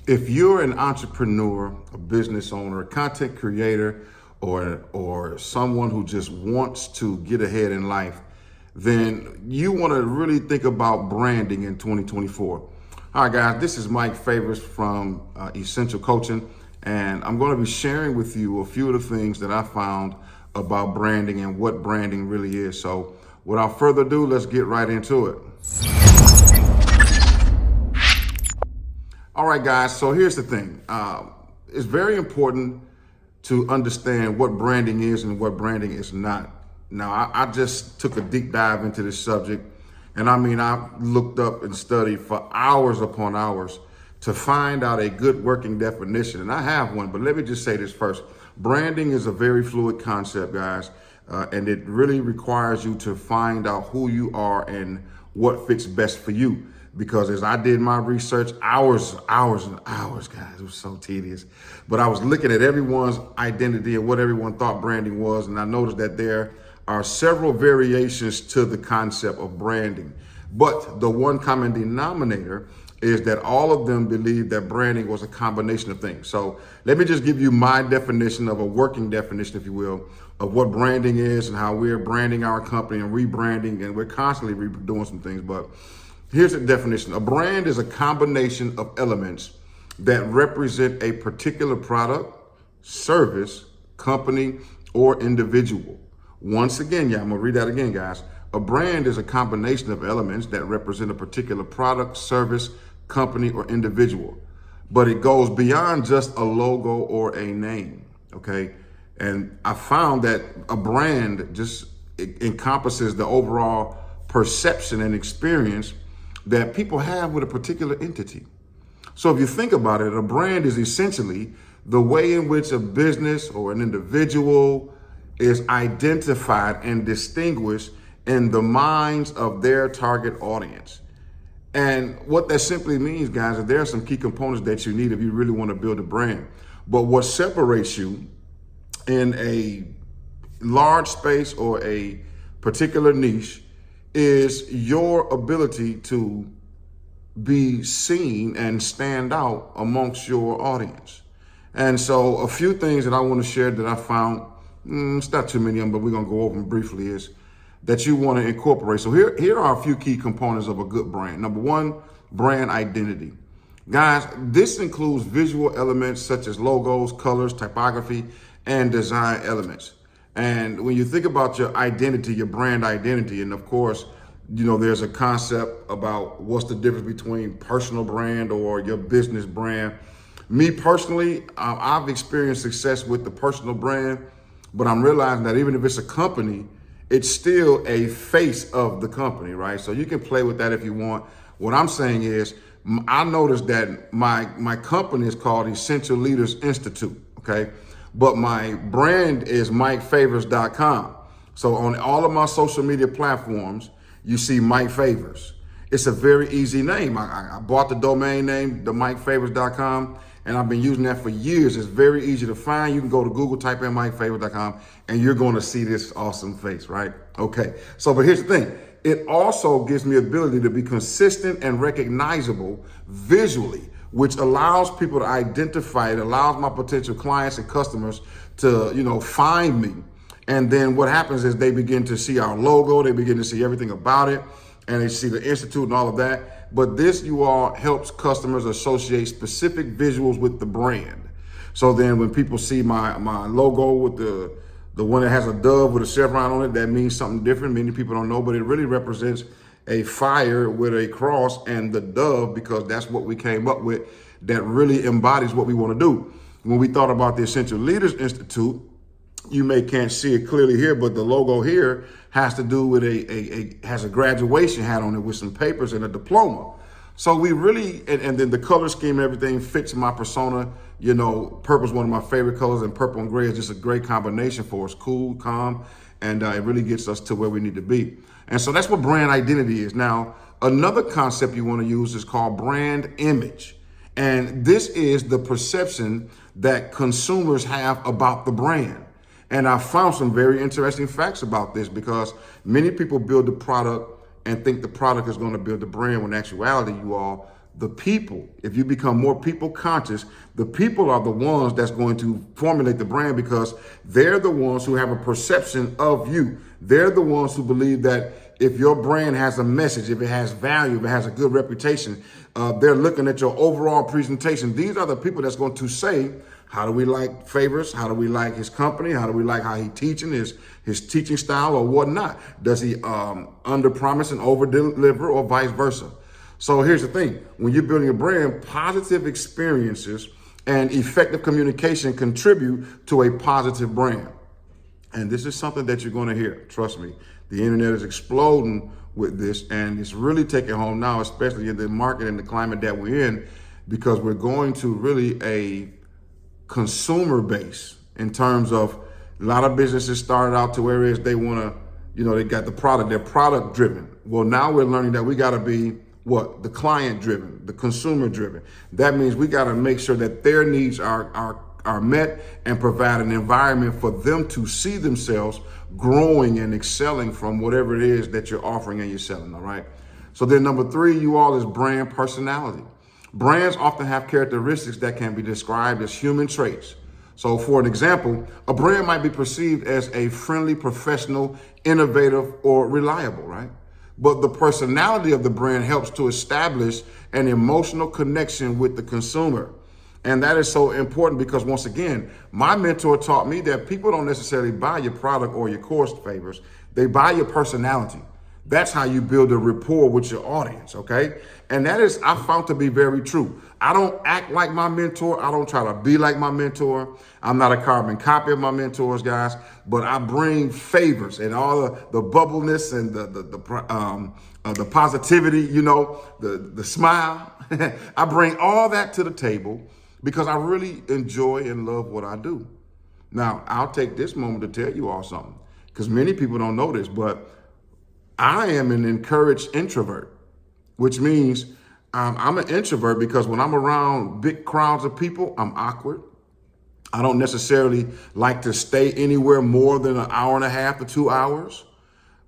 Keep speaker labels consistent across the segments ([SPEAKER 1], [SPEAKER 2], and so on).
[SPEAKER 1] If you're an entrepreneur, a business owner, a content creator, or someone who just wants to get ahead in life, then you want to really think about branding in 2024. All right, guys, this is Mike Favors from Essential Coaching, and I'm going to be sharing with you a few of the things that I found about branding and what branding really is. So without further ado, let's get right into it. All right, guys, so here's the thing. It's very important to understand what branding is and what branding is not. Now, I just took a deep dive into this subject, and I looked up and studied for hours upon hours to find out a good working definition, and I have one, but let me just say this first. Branding is a very fluid concept, guys, and it really requires you to find out who you are and what fits best for you. Because as I did my research, hours and hours, guys, it was so tedious. But I was looking at everyone's identity and what everyone thought branding was, and I noticed that there are several variations to the concept of branding. But the one common denominator is that all of them believe that branding was a combination of things. So let me just give you my definition of a working definition, if you will, of what branding is and how we're branding our company and rebranding, and we're constantly doing some things. But here's the definition. A brand is a combination of elements that represent a particular product, service, company, or individual. Once again, I'm gonna read that again, guys. A brand is a combination of elements that represent a particular product, service, company, or individual. But it goes beyond just a logo or a name, okay? And I found that a brand just encompasses the overall perception and experience that people have with a particular entity. So if you think about it, a brand is essentially the way in which a business or an individual is identified and distinguished in the minds of their target audience. And what that simply means, guys, is there are some key components that you need if you really want to build a brand. But what separates you in a large space or a particular niche is your ability to be seen and stand out amongst your audience. And so a few things that I want to share that I found, it's not too many of them, but we're going to go over them briefly, is that you want to incorporate. So here are a few key components of a good brand. Number one, brand identity. Guys, this includes visual elements such as logos, colors, typography, and design elements. And when you think about your identity, your brand identity, and of course, there's a concept about what's the difference between personal brand or your business brand. Me personally, I've experienced success with the personal brand, but I'm realizing that even if it's a company, it's still a face of the company, right? So you can play with that if you want. What I'm saying is, I noticed that my company is called Essential Leaders Institute, okay? But my brand is MikeFavors.com. So on all of my social media platforms, you see Mike Favors. It's a very easy name. I bought the domain name, the MikeFavors.com, and I've been using that for years. It's very easy to find. You can go to Google, type in MikeFavors.com, and you're going to see this awesome face, right? Okay, so but here's the thing. It also gives me ability to be consistent and recognizable visually, which allows people to identify it, allows my potential clients and customers to, find me. And then what happens is they begin to see our logo, they begin to see everything about it, and they see the Institute and all of that. But this, you all, helps customers associate specific visuals with the brand. So then when people see my logo with the one that has a dove with a chevron on it, that means something different. Many people don't know, but it really represents a fire with a cross and the dove, because that's what we came up with that really embodies what we want to do. When we thought about the Essential Leaders Institute, you can't see it clearly here, but the logo here has to do with has a graduation hat on it with some papers and a diploma. So we really, and then the color scheme, everything fits my persona. Purple is one of my favorite colors, and purple and gray is just a great combination for us. Cool, calm, and it really gets us to where we need to be. And so that's what brand identity is. Now, another concept you want to use is called brand image. And this is the perception that consumers have about the brand. And I found some very interesting facts about this, because many people build the product and think the product is going to build the brand, when in actuality, the people, if you become more people conscious, the people are the ones that's going to formulate the brand because they're the ones who have a perception of you. They're the ones who believe that if your brand has a message, if it has value, if it has a good reputation, they're looking at your overall presentation. These are the people that's going to say, how do we like Favors? How do we like his company? How do we like how he teaching, his teaching style or whatnot? Does he under promise and over deliver or vice versa? So here's the thing. When you're building a brand, positive experiences and effective communication contribute to a positive brand. And this is something that you're going to hear. Trust me. The internet is exploding with this, and it's really taking home now, especially in the market and the climate that we're in, because we're going to really a consumer base in terms of a lot of businesses started out to where it is they want to, they got the product, they're product driven. Well, now we're learning that we got to be what? The client driven, the consumer driven. That means we got to make sure that their needs are met and provide an environment for them to see themselves growing and excelling from whatever it is that you're offering and you're selling, all right? So then number 3, you all, is brand personality. Brands often have characteristics that can be described as human traits. So for an example, a brand might be perceived as a friendly, professional, innovative, or reliable, right? But the personality of the brand helps to establish an emotional connection with the consumer. And that is so important because, once again, my mentor taught me that people don't necessarily buy your product or your course, Favors. They buy your personality. That's how you build a rapport with your audience, okay? And that is, I found to be very true. I don't act like my mentor. I don't try to be like my mentor. I'm not a carbon copy of my mentors, guys, but I bring Favors and all the bubbleness and the positivity, the smile. I bring all that to the table because I really enjoy and love what I do. Now, I'll take this moment to tell you all something, because many people don't know this, but I am an encouraged introvert, which means I'm an introvert because when I'm around big crowds of people, I'm awkward. I don't necessarily like to stay anywhere more than an hour and a half to 2 hours,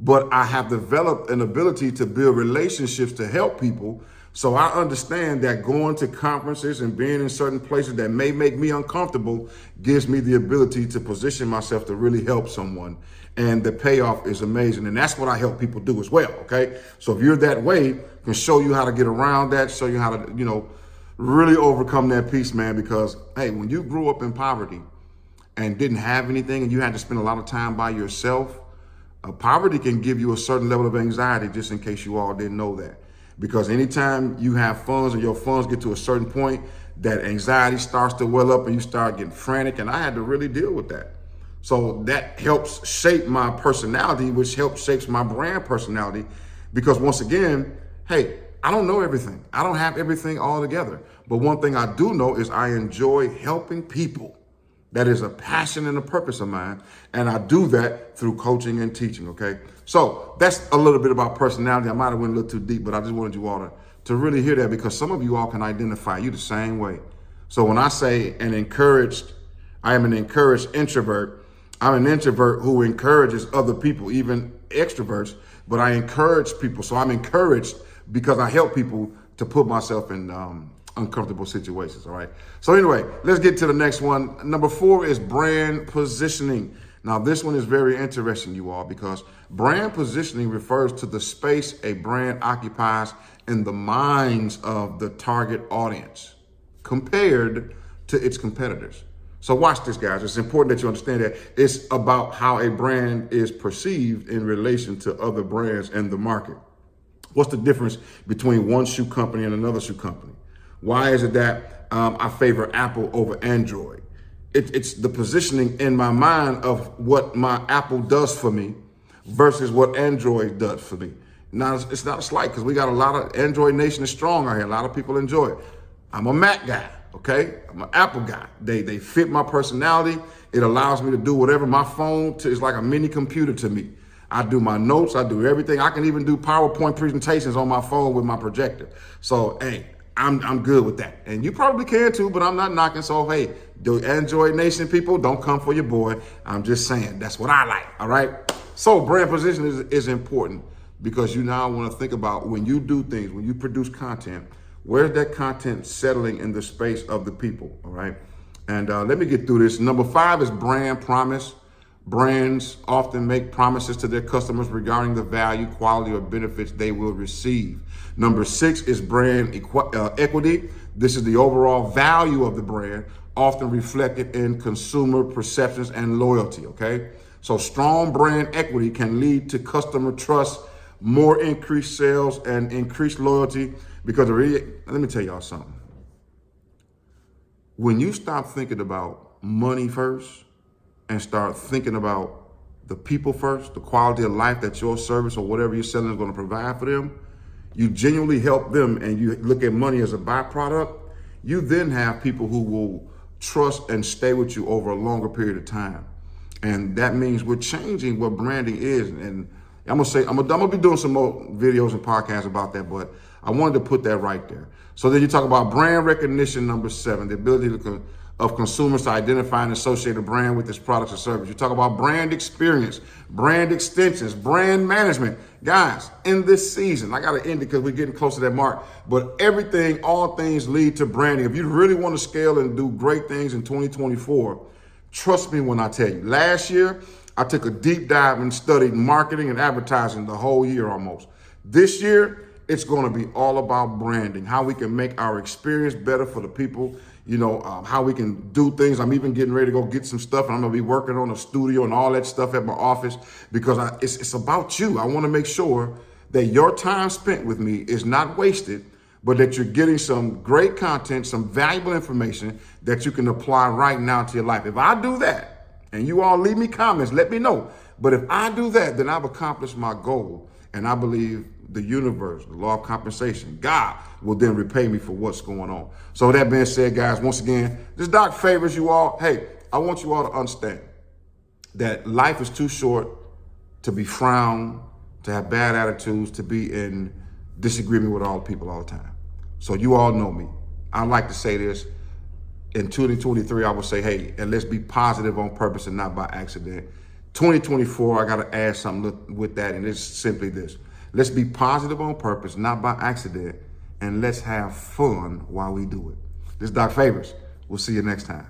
[SPEAKER 1] but I have developed an ability to build relationships to help people. So I understand that going to conferences and being in certain places that may make me uncomfortable gives me the ability to position myself to really help someone. And the payoff is amazing. And that's what I help people do as well, okay? So if you're that way, I can show you how to get around that, show you how to, really overcome that piece, man. Because, hey, when you grew up in poverty and didn't have anything and you had to spend a lot of time by yourself, poverty can give you a certain level of anxiety, just in case you all didn't know that. Because anytime you have funds or your funds get to a certain point, that anxiety starts to well up and you start getting frantic. And I had to really deal with that. So that helps shape my personality, which helps shapes my brand personality. Because once again, hey, I don't know everything. I don't have everything all together. But one thing I do know is I enjoy helping people. That is a passion and a purpose of mine. And I do that through coaching and teaching, okay? So that's a little bit about personality. I might have went a little too deep, but I just wanted you all to really hear that, because some of you all can identify you the same way. So when I say I am an encouraged introvert, I'm an introvert who encourages other people, even extroverts, but I encourage people. So I'm encouraged because I help people to put myself in uncomfortable situations, all right? So anyway, let's get to the next one. Number 4 is brand positioning. Now, this one is very interesting, you all, because brand positioning refers to the space a brand occupies in the minds of the target audience compared to its competitors. So watch this, guys. It's important that you understand that it's about how a brand is perceived in relation to other brands in the market. What's the difference between one shoe company and another shoe company? Why is it that I favor Apple over Android? It's the positioning in my mind of what my Apple does for me versus what Android does for me. Now, it's not a slight, because we got a lot of Android Nation is strong out here. A lot of people enjoy it. I'm a Mac guy, okay? I'm an Apple guy. They fit my personality. It allows me to do whatever. My phone is like a mini computer to me. I do my notes. I do everything. I can even do PowerPoint presentations on my phone with my projector. So, hey, I'm good with that. And you probably can too, but I'm not knocking. So, hey, the Android Nation people, don't come for your boy. I'm just saying that's what I like, all right? So brand position is important, because you now want to think about when you do things, when you produce content, Where's that content settling in the space of the people, all right? And let me get through this. Number 5 is brand promise. Brands often make promises to their customers regarding the value, quality, or benefits they will receive. Number 6 is brand equity. This is the overall value of the brand, often reflected in consumer perceptions and loyalty, okay? So strong brand equity can lead to customer trust, more increased sales, and increased loyalty because let me tell y'all something. When you stop thinking about money first and start thinking about the people first, the quality of life that your service or whatever you're selling is going to provide for them, you genuinely help them and you look at money as a byproduct, you then have people who will trust and stay with you over a longer period of time. And that means we're changing what branding is. And I'm gonna be doing some more videos and podcasts about that, but I wanted to put that right there. So then you talk about brand recognition, number 7, the ability of consumers to identify and associate a brand with its products or service. You talk about brand experience, brand extensions, brand management. Guys, in this season, I gotta end it because we're getting close to that mark, but all things lead to branding. If you really want to scale and do great things in 2024, trust me when I tell you. Last year, I took a deep dive and studied marketing and advertising the whole year almost. This year, it's going to be all about branding, how we can make our experience better for the people, how we can do things. I'm even getting ready to go get some stuff, and I'm going to be working on a studio and all that stuff at my office because it's about you. I want to make sure that your time spent with me is not wasted, but that you're getting some great content, some valuable information that you can apply right now to your life. If I do that, and you all leave me comments, let me know. But if I do that, then I've accomplished my goal. And I believe the universe, the law of compensation, God will then repay me for what's going on. So with that being said, guys, once again, this doc favors you all. Hey, I want you all to understand that life is too short to be frowned, to have bad attitudes, to be in disagreement with all people all the time. So you all know me. I like to say this. In 2023, I would say, hey, and let's be positive on purpose and not by accident. 2024, I got to add something with that, and it's simply this. Let's be positive on purpose, not by accident, and let's have fun while we do it. This is Doc Favors. We'll see you next time.